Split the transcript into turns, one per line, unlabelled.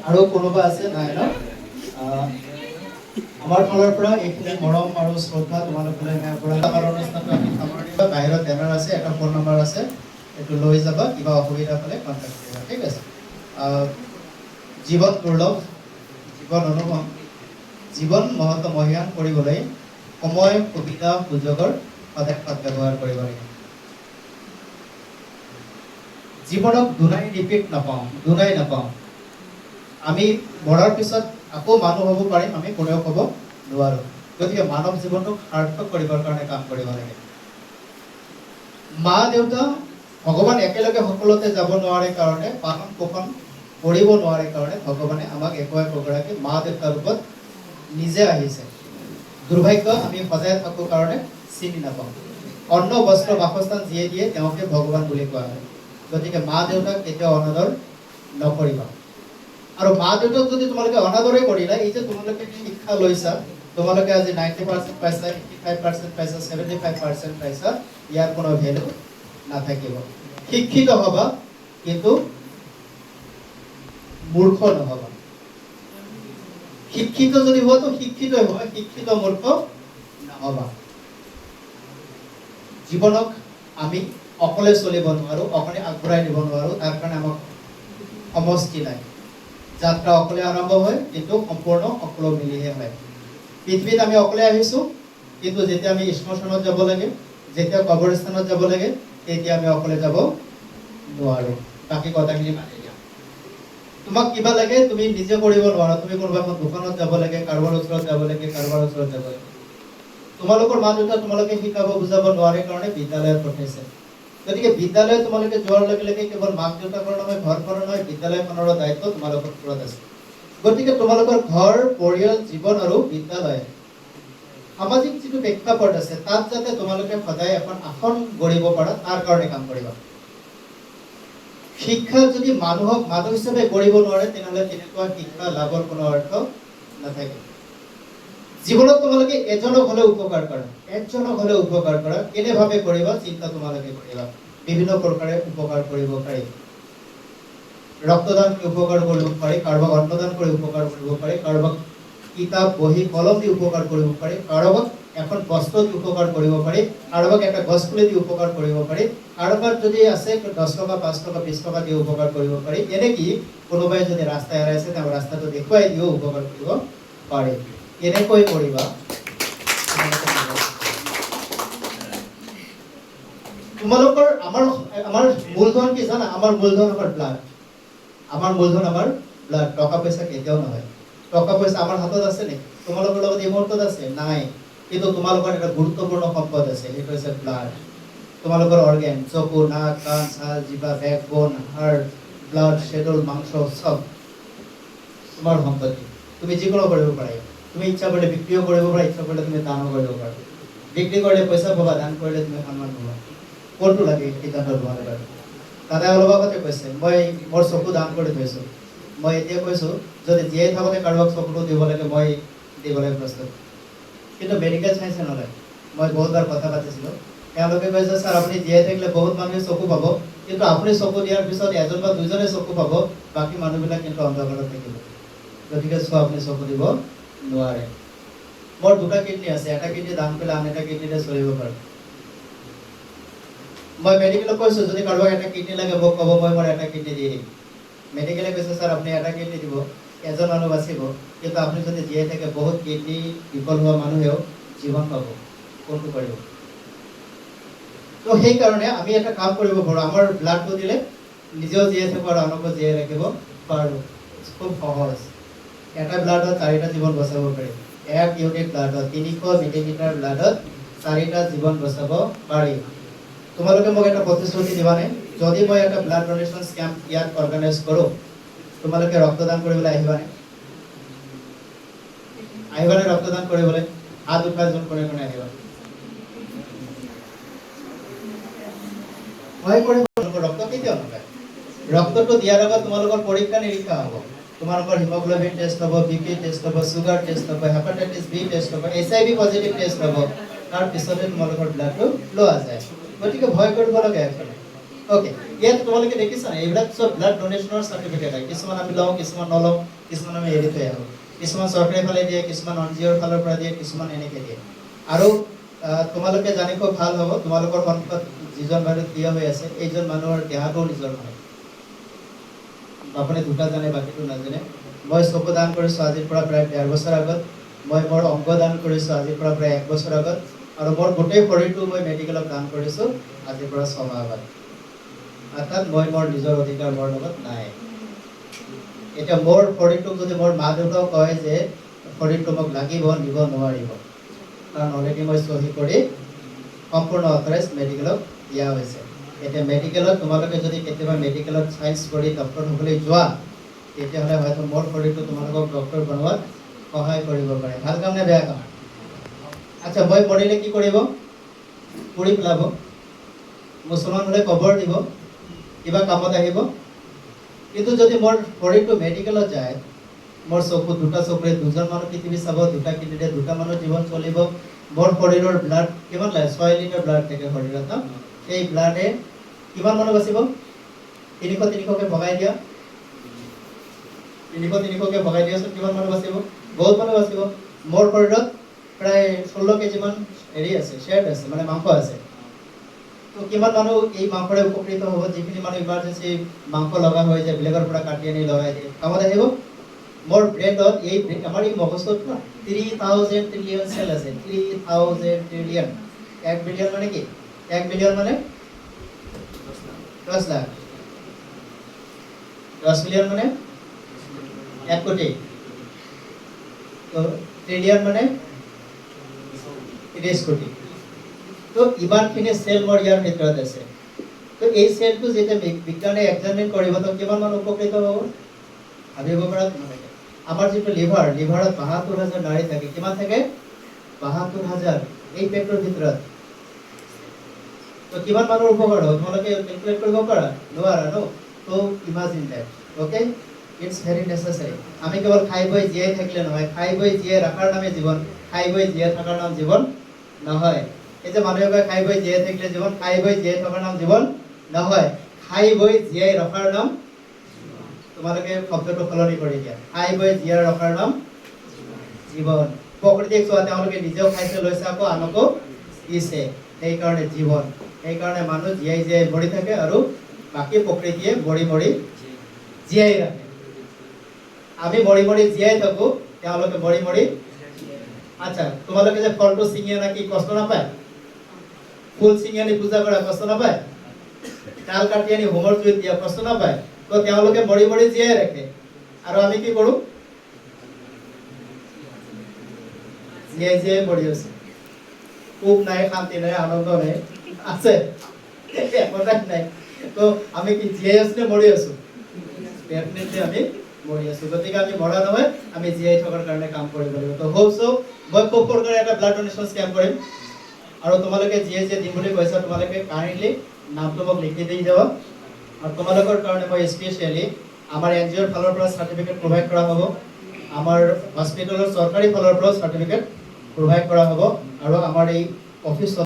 আৰু কোনোবা আছে নাই ন? আমাৰ ফালৰ পৰা এইখিনি মৰম আৰু শ্ৰদ্ধা তোমালোকলৈ আমাৰ অনুষ্ঠানটো আমি সামৰণি বাহিৰত বেনাৰ আছে, এটা ফোন নম্বৰ আছে, এইটো লৈ যাবা, কিবা অসুবিধা পালে কণ্টেক্ট কৰিবা, ঠিক আছে? জীৱন দুৰ্লভ, জীৱন অনুভৱ, জীৱন মহীয়ান কৰিবলৈ সময় সুবিধা সুযোগৰ সদায় সদ্ব্যৱহাৰ কৰিব লাগে। জীৱনক দুনাই নাপাওঁ। আমি মৰাৰ পিছত আকৌ মানুহ হ'ব পাৰিম, আমি কোনেও ক'ব নোৱাৰো। গতিকে মানৱ জীৱনটোক সাৰ্থক কৰিবৰ কাৰণে কাম কৰিব লাগে। মা দেউতা ভগৱান একেলগে সকলোতে যাব নোৱাৰে কাৰণে, পালন পোষণ কৰিব নোৱাৰে কাৰণে ভগৱানে আমাক একোগৰাকী মা দেউতাৰ ৰূপত নিজে আহিছে। দুৰ্ভাগ্য আমি সদায় থাকো কাৰণে চিনি নাপাওঁ। অন্ন বস্ত্ৰ বাসস্থান যিয়ে দিয়ে তেওঁকে ভগৱান বুলি কোৱা হয়। গতিকে মা দেউতাক কেতিয়াও অনাদৰ নকৰিবা। আৰু মা দেউতাক যদি তোমালোকে অনাদৰে কৰিলা, এই যে তোমালোকে শিক্ষা লৈছা, তোমালোকে আজি 90% পাইছা, 85% পাইছা, 75% পাইছা, ইয়াৰ কোনো ভেলু নাথাকিব। শিক্ষিত হবা কিন্তু মূৰ্খ নহবা। শিক্ষিত যদি হোৱা তো শিক্ষিতই হবা, শিক্ষিত মূৰ্খ নহবা। জীৱনক আমি অকলে চলিব নোৱাৰো, অকলে আগবঢ়াই নিব নোৱাৰো, তাৰ কাৰণে আমাক সমষ্টি লাগে। যাত্ৰা অকলে আৰম্ভ হয় কিন্তু সম্পূৰ্ণ সকলো মিলিহে হয়। পৃথিৱীত আমি অকলে আহিছো, কিন্তু যেতিয়া আমি শ্মশানত যাব লাগে, যেতিয়া কবৰস্থানত যাব লাগে, তেতিয়া আমি অকলে যাব নোৱাৰো। বাকী কথাখিনি মানি দিয়া। তোমাক কিবা লাগে তুমি নিজে কৰিব নোৱাৰা। তুমি কোনোবা এখন দোকানত যাব লাগে, কাৰোবাৰ ওচৰত যাব লাগে, কাৰোবাৰ ওচৰত যাব লাগে। তোমালোকৰ মা দেউতা তোমালোকে শিকাব বুজাব নোৱাৰে কাৰণে বিদ্যালয়ত পঠাইছে। গতিকে বিদ্যালয় তোমালোকে যোৱাৰ লগে লগে কেৱল মাক দেউতাকৰ নহয়, ঘৰখনৰ নহয়, বিদ্যালয়খনৰ দায়িত্ব তোমালোকৰ ওপৰত আছে। গতিকে তোমালোকৰ ঘৰ, পৰিয়াল, জীৱন আৰু বিদ্যালয় সামাজিক যিটো প্ৰেক্ষাপট আছে, তাত যাতে তোমালোকে সদায় এখন আসন গঢ়িব পাৰা, তাৰ কাৰণে কাম কৰিবা। শিক্ষা যদি মানুহক মানুহ হিচাপে গঢ়িব নোৱাৰে, তেনেহ'লে তেনেকুৱা শিক্ষা লাভৰ কোনো অৰ্থ নাথাকে। জীৱনত তোমালোকে এজনক হলে উপকাৰ কৰা, কেনেভাৱে কৰিবা চিন্তা তোমালোকে কৰিবা। বিভিন্ন প্ৰকাৰে উপকাৰ কৰিব পাৰি। ৰক্তদান কৰি উপকাৰ কৰিব পাৰি, কাৰোবাক অন্নদান কৰি উপকাৰ কৰিব পাৰি, কাৰোবাক কিতাপ বহি কলম দি উপকাৰ কৰিব পাৰি, কাৰোবাক এখন বস্ত্ৰ দি উপকাৰ কৰিব পাৰি, কাৰোবাক এটা গছ পুলি দি উপকাৰ কৰিব পাৰি, কাৰোবাৰ যদি আছে 10 টকা 5 টকা 20 টকা দি উপকাৰ কৰিব পাৰি। এনেকি কোনোবাই যদি ৰাস্তা এৰাইছে, তেওঁ ৰাস্তাটো দেখুৱাই দিও উপকাৰ কৰিব পাৰি। এনেকৈ কৰিবা। তোমালোকৰ আমাৰ মূলধন কি জানা? আমাৰ মূলধন আমাৰ ব্লাড। টকা পইচা কেতিয়াও নহয়। টকা পইচা আমাৰ হাতত আছে নেকি? তোমালোকৰ লগত এই মুহূৰ্তত আছে নাই? কিন্তু তোমালোকৰ এটা গুৰুত্বপূৰ্ণ সম্পদ আছে, সেইটো হৈছে ব্লাড। তোমালোকৰ অৰ্গেন, চকু, নাক, কাণ, ছাল, জিভা, বেকবোন, হাৰ্ট, ব্লাড, শেডুল, মাংস সব তোমাৰ সম্পত্তি। তুমি যিকোনো কৰিব পাৰা। তুমি ইচ্ছা কৰিলে বিক্ৰীও কৰিব পাৰা, ইচ্ছা কৰিলে তুমি দানো কৰিব পাৰা। বিক্ৰী কৰিলে পইচা পাবা, দান কৰিলে তুমি সন্মান পাবা। কোনটো লাগে সিদ্ধান্ত লোৱাৰ বাবে? দাদাই অলপ আগতে কৈছে, মই মোৰ চকু দান কৰি থৈছো। মই এতিয়া কৈছো, যদি জীয়াই থাকোঁতে কাৰোবাক চকুটো দিব লাগে, মই দিবলৈ প্ৰস্তুত। কিন্তু মেডিকেল চাইন্সে নলয়। মই বহুতবাৰ কথা পাতিছিলোঁ, তেওঁলোকে কৈছে ছাৰ আপুনি জীয়াই থাকিলে বহুত মানুহে চকু পাব, কিন্তু আপুনি চকু দিয়াৰ পিছত এজন বা দুজনে চকু পাব, বাকী মানুহবিলাক কিন্তু অন্ধকাৰত থাকিব। গতিকে চোৱা আপুনি চকু দিব নোৱাৰে। মোৰ 2টা কিডনী আছে, এটা কিডনী দান কৰিলে আন এটা কিডনীৰে চলিব পাৰোঁ। মই মেডিকেলক কৈছো, যদি কাৰোবাক এটা কিডনী লাগে মোক ক'ব, মই মোৰ এটা কিডনী দি দিম। মেডিকেলে কৈছে ছাৰ আপুনি এটা কিডনী দিব, এজন মানুহ বাচিব, কিন্তু আপুনি যদি জীয়াই থাকে বহুত কিডনী বিফল হোৱা মানুহেও জীৱন পাব। কোনটো কৰিব? তো সেইকাৰণে আমি এটা কাম কৰিব পাৰোঁ, আমাৰ ব্লাডটো দিলে নিজেও জীয়াই থাকিব আৰু আনকো জীয়াই ৰাখিব পাৰোঁ। খুব সহজ। এটা ব্লাডত 4টা জীৱন বচাব পাৰি। 1 ইউনিট ব্লাডত 300 মিলিলিটাৰ ব্লাডত 4টা জীৱন বচাব পাৰি। তোমালোকে মোক এটা প্ৰতিশ্ৰুতি দিবানে? যদি মই এটা ব্লাড ডোনেশ্যন কেম্প ইয়াত অৰ্গানাইজ কৰোঁ, তোমালোকে ৰক্তদান কৰিবলৈ আহিবানে? ৰক্তদান কৰিবলৈ? হাত উঠাই যোন কোনে কোনে আহিবা? ৰক্ত কেতিয়াও নাপায়। ৰক্তটো দিয়াৰ আগত তোমালোকৰ পৰীক্ষা নিৰীক্ষা হ'ব। তোমালোকৰ হিমোগ্লোবিন টেষ্ট হ'ব, বিপি টেষ্ট হ'ব, সুগাৰ টেষ্ট হ'ব, হেপাটাইটিছ বি টেষ্ট হ'ব, HIV পজিটিভ টেষ্ট হ'ব, তাৰ পিছতে তোমালোকৰ ব্লাডটো লোৱা যায়। গতিকে ভয় কৰিব লগা একো নাই। ওকে, ইয়াত তোমালোকে দেখিছা এইবিলাক চব ব্লাড ডোনেশ্যনৰ চাৰ্টিফিকেট হয়। কিছুমান আমি লওঁ, কিছুমান নলওঁ, কিছুমান আমি এৰি থৈ আহোঁ। কিছুমান চৰকাৰী ফালে দিয়ে, কিছুমান NGOৰ ফালৰ পৰা দিয়ে, কিছুমান এনেকৈ দিয়ে। আৰু তোমালোকে জানি খুব ভাল হ'ব, তোমালোকৰ সন্মুখত যিজন মানুহ থিয় হৈ আছে, এইজন মানুহৰ দেহাটোও নিজৰ নহয়। আপুনি দুটা জানে, বাকীটো নাজানে। মই চকু দান কৰিছোঁ আজিৰ পৰা প্ৰায় 1.5 বছৰ আগত। মই মোৰ অংগ দান কৰিছোঁ আজিৰ পৰা প্ৰায় 1 বছৰ আগত। আৰু মোৰ গোটেই শৰীৰটো মই মেডিকেলত দান কৰিছোঁ আজিৰ পৰা 6 মাহ আগত। অৰ্থাৎ মই মোৰ নিজৰ অধিকাৰ মোৰ লগত নাই। এতিয়া মোৰ শৰীৰটোক যদি মোৰ মা দেউতাও কয় যে শৰীৰটো মোক লাগিব, নিব নোৱাৰিব, কাৰণ অলৰেডি মই চহী কৰি সম্পূৰ্ণ অথৰাইজ মেডিকেলক দিয়া হৈছে। এতিয়া মেডিকেলত তোমালোকে যদি কেতিয়াবা মেডিকেলত চায়েন্স কৰি ডক্টৰ হ'বলৈ যোৱা, তেতিয়াহ'লে হয়তো মোৰ শৰীৰটো তোমালোকক ডক্টৰ বনোৱাত সহায় কৰিব পাৰে। ভাল কাম নে বেয়া কাম? আচ্ছা, মই মৰিলে কি কৰিব? পুৰি পেলাব। মুছলমান হ'লে কবৰ দিব, কিবা কামত আহিব। কিন্তু যদি মোৰ শৰীৰটো মেডিকেলত যায়, মোৰ চকু দুটা চকুৰে দুজন মানুহ পৃথিৱী চাব, দুটা কিডনীৰে দুটা মানুহ জীৱন চলিব। মোৰ শৰীৰৰ ব্লাড কিমান লাগে? 6 লিটাৰ ব্লাড থাকে শৰীৰত। সেই ব্লাডে কিমান মানুহ বাচিব? 300-300কে ভগাই দিয়া, 300-300কে ভগাই দিয়াচোন, কিমান মানুহ বাচিব? বহুত মানুহ বাচিব। মোৰ শৰীৰত প্ৰায় 16 কেজিমান হেৰি আছে, শ্বেয়াৰ আছে, মানে মাংস আছে। তো কিমান মানুহ এই মাংসৰে উপকৃত হ'ব? যিখিনি মানুহ ইমাৰ্জেঞ্চি মাংস লগা হৈ যায়, বেলেগৰ পৰা কাটি আনি লগাই দিয়ে, কামত আহিব। মোৰ ব্ৰেইনত আমাৰ এই মগজটোত 3000 ট্ৰিলিয়ন চেল আছে। 3000 ট্ৰিলিয়ন। 1 বিলিয়ন মানে কি? 1 বিলিয়ন মানে 10 লাখ। 10 বিলিয়ন মানে 1 কোটি। তো ট্ৰিলিয়ন মানে 30 কোটি। তো ইমানখিনি চেল মোৰ ইয়াৰ ভিতৰত আছে। তো এই চেলটো যেতিয়া বিজ্ঞানে এক্সামিন কৰিব, তো কিমান মানুহ উপকৃত হ'ব ভাবিব পৰা তোমালোকে। আমাৰ যিটো লিভাৰত 72,000 নাড়ী থাকে। কিমান থাকে? 72,000 এই পেটৰ ভিতৰত। তো কিমান মানুহৰ উপকাৰ হ'ব তোমালোকে কেলকুলেট কৰিব পাৰা? নোৱাৰা ন? তো imagine that. Okay, it's very necessary. আমি কেৱল খাই বৈ জীয়াই থাকিলে নহয়, খাই বৈ জীয়াই ৰখাৰ নামে জীৱন, খাই বৈ জীয়াই থকাৰ নাম জীৱন নহয়। এই যে মানুহে কয় খাই বৈ জীয়াই থাকিলে জীৱন, খাই বৈ জীয়াই থকাৰ নাম জীৱন নহয়। খাই বৈ জীয়াই ৰখাৰ নাম, তোমালোকে শব্দটো সলনি কৰি দিয়া, খাই বৈ জীয়াই ৰখাৰ নাম জীৱন। প্ৰকৃতিক চোৱা, তেওঁলোকে নিজেও খাইছে, লৈছে, আকৌ আনকো দিছে, সেইকাৰণে জীৱন। সেইকাৰণে মানুহ জীয়াই জীয়াই মৰি থাকে আৰু বাকী প্ৰকৃতিয়ে মৰি মৰি জীয়াই ৰাখে। আমি মৰি মৰি জীয়াই থাকো, তেওঁলোকে মৰি মৰি। আচ্ছা, তোমালোকে যে ফলটো ছিঙি আনা কি কষ্ট নাপায়? ফুল ছিঙি আনি পূজা কৰা কষ্ট নাপায়? ডাল কাটি আনি হোমৰ জুইত দিয়া কষ্ট নাপায়? তো তেওঁলোকে মৰি মৰি জীয়াই ৰাখে, আৰু আমি কি কৰো? জীয়াই জীয়াই মৰি আছো। সুখ নাই, শান্তি নাই, আনন্দ নাই, আছে একোটাই নাই। তো আমি কি জীয়াই আছো নে মৰি আছো? ডেফিনেটলি আমি মৰি আছো। গতিকে আমি মৰা নহয়, আমি জীয়াই থকাৰ কাৰণে কাম কৰিব লাগিব। তো হোপ সো মই খুব সোনকালে এটা ব্লাড ডোনেশ্যন কেম্প কৰিম, আৰু তোমালোকে যিয়ে যিয়ে দিম বুলি কৈছা, তোমালোকে কাইণ্ডলি নামটো মোক লিখি দি যাব। আৰু তোমালোকৰ কাৰণে মই স্পেচিয়েলি আমাৰ NGOৰ ফালৰ পৰা চাৰ্টিফিকেট প্ৰভাইড কৰা হ'ব, আমাৰ হস্পিটেলৰ চৰকাৰী ফালৰ পৰাও চাৰ্টিফিকেট প্ৰভাইড কৰা হ'ব, আৰু আমাৰ এই অফিচ